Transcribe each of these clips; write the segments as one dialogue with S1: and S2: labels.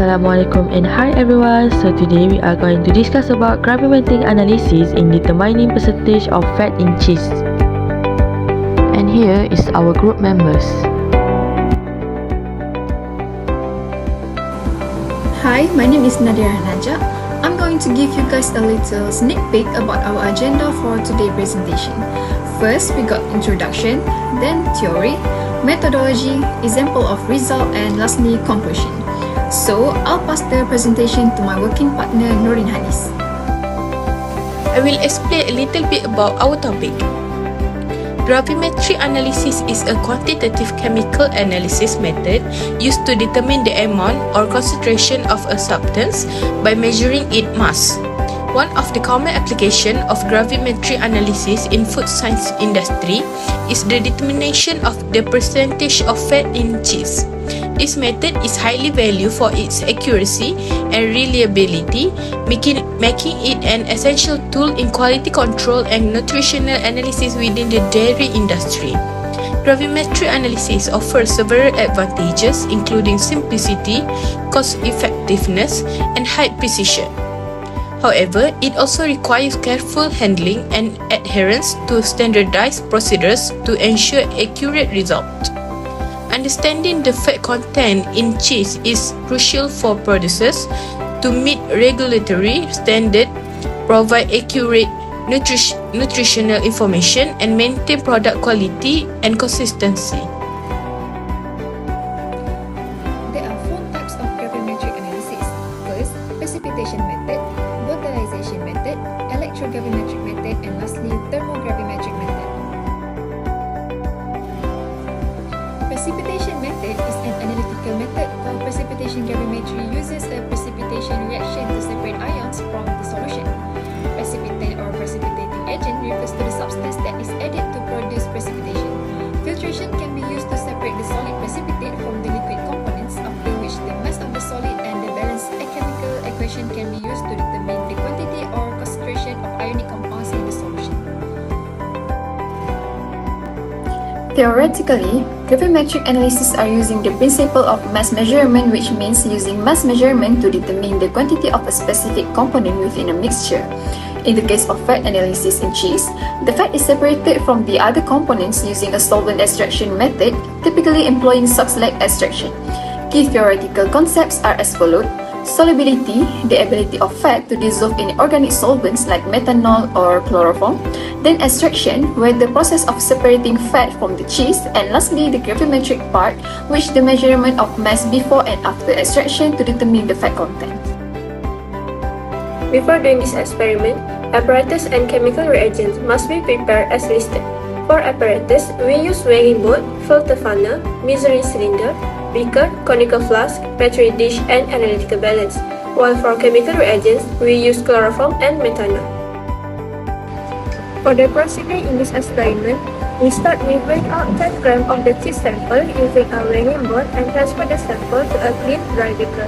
S1: Assalamualaikum and hi everyone. So today we are going to discuss about gravimetric analysis in determining percentage of fat in cheese. And here is our group members.
S2: Hi, my name is Nadia Naja. I'm going to give you guys a little sneak peek about our agenda for today's presentation. First, we got introduction, then theory, methodology, example of result, and lastly conclusion. So, I'll pass the presentation to my working partner Nurin Hanis.
S3: I will explain a little bit about our topic. Gravimetric analysis is a quantitative chemical analysis method used to determine the amount or concentration of a substance by measuring its mass. One of the common applications of gravimetric analysis in food science industry is the determination of the percentage of fat in cheese. This method is highly valued for its accuracy and reliability, making it an essential tool in quality control and nutritional analysis within the dairy industry. Gravimetric analysis offers several advantages, including simplicity, cost-effectiveness, and high precision. However, it also requires careful handling and adherence to standardized procedures to ensure accurate results. Understanding the fat content in cheese is crucial for producers to meet regulatory standards, provide accurate nutritional information, and maintain product quality and consistency.
S2: There are four types of gravimetric analysis. First, precipitation method, volatilisation method, electrogravimetric method, and lastly, thermogravimetric method. Precipitation method is an analytical method while precipitation gravimetry uses a precipitation reaction to separate ions from the solution. Precipitant or precipitating agent refers to the substance that is added to produce precipitation. Filtration can be used to separate the solid precipitate from the liquid components, after which the mass of the solid and the balanced chemical equation can be used to determine the quantity or concentration of ionic compounds in the solution. Theoretically, gravimetric analysis are using the principle of mass measurement, which means using mass measurement to determine the quantity of a specific component within a mixture. In the case of fat analysis in cheese, the fat is separated from the other components using a solvent extraction method, typically employing Sox-like extraction. Key theoretical concepts are as follows. Solubility, the ability of fat to dissolve in organic solvents like methanol or chloroform. Then extraction, where the process of separating fat from the cheese. And lastly, the gravimetric part, which the measurement of mass before and after extraction to determine the fat content.
S4: Before doing this experiment, apparatus and chemical reagents must be prepared as listed. For apparatus, we use weighing board, filter funnel, measuring cylinder, beaker, conical flask, petri dish, and analytical balance. While for chemical reagents, we use chloroform and methanol. For the procedure in this experiment, we start with weighing out 10 grams of the cheese sample using a weighing board and transfer the sample to a clean dry beaker.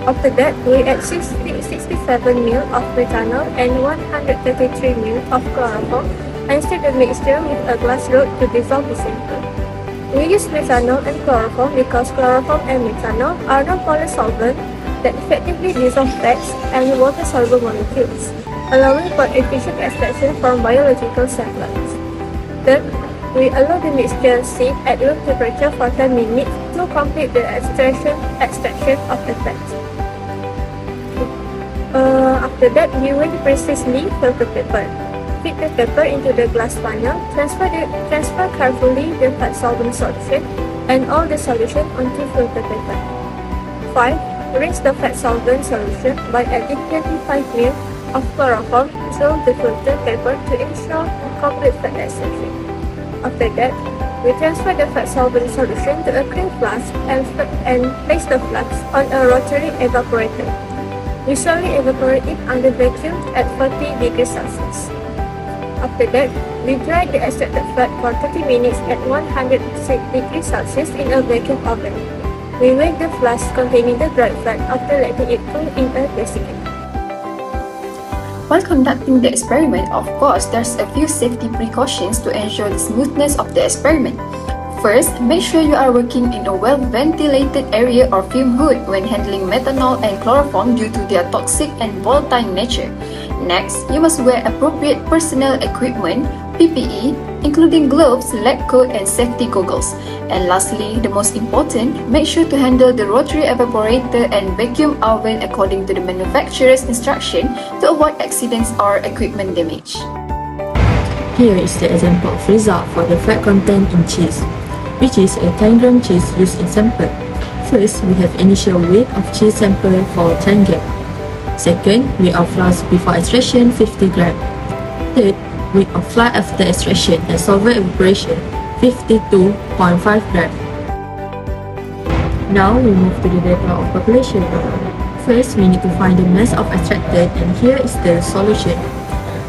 S4: After that, we add 67 ml of methanol and 133 ml of chloroform and stir the mixture with a glass rod to dissolve the sample. We use methanol and chloroform because chloroform and methanol are non-polar solvents that effectively dissolve fats and water-soluble molecules, allowing for efficient extraction from biological samples. Third, we allow the mixture sit at room temperature for 10 minutes to complete the extraction of the fat. After that, we will precisely fill the paper. Feed the paper into the glass funnel, transfer carefully the fat solvent solution and all the solution onto filter paper. 5. Rinse the fat solvent solution by adding 25 ml of chloroform through the filter paper to ensure complete fat extraction. After that, we transfer the fat solvent solution to a clean flask and place the flask on a rotary evaporator. We slowly evaporate it under vacuum at 40 degrees Celsius. After that, we dry the extracted fat for 30 minutes at 106 degrees Celsius in a vacuum oven. We weigh the flask containing the dried fat after letting it cool in a desiccant. While conducting the experiment, of course, there's a few safety precautions to ensure the smoothness of the experiment.
S2: First, make sure you are working in a well-ventilated area or fume hood when handling methanol and chloroform due to their toxic and volatile nature. Next, you must wear appropriate personal equipment, PPE, including gloves, lab coat, and safety goggles. And lastly, the most important, make sure to handle the rotary evaporator and vacuum oven according to the manufacturer's instruction to avoid accidents or equipment damage.
S1: Here is the example of result for the fat content in cheese, which is a 10 gram cheese used in sample. First, we have initial weight of cheese sample for 10 gram. Second, weight of flour before extraction 50 gram. Third, weight of flour after extraction and solvent evaporation 52.5 gram. Now we move to the data of population. First, we need to find the mass of extracted, and here is the solution.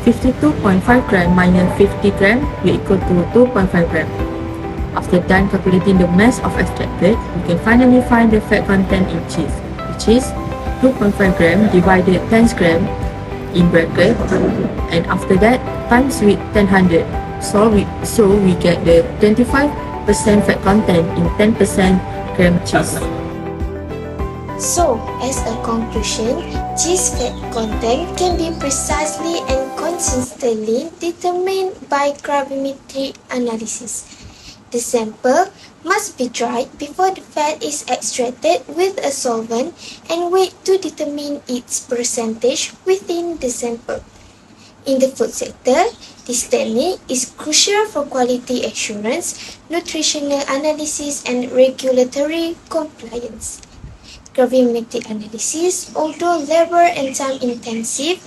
S1: 52.5 gram minus 50 gram will equal to 2.5 gram. After done calculating the mass of extracted, we can finally find the fat content in cheese, which is 2.5 gram divided times gram in bracket, and after that times with 1000. So we get the 25% fat content in 10% gram cheese.
S5: So, as a conclusion, cheese fat content can be precisely and consistently determined by gravimetric analysis. The sample must be dried before the fat is extracted with a solvent and weighed to determine its percentage within the sample. In the food sector, this technique is crucial for quality assurance, nutritional analysis, and regulatory compliance. Gravimetric analysis, although labor and time intensive,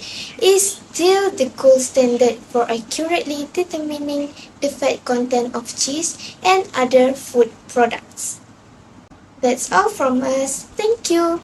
S5: is still the gold standard for accurately determining the fat content of cheese and other food products. That's all from us. Thank you.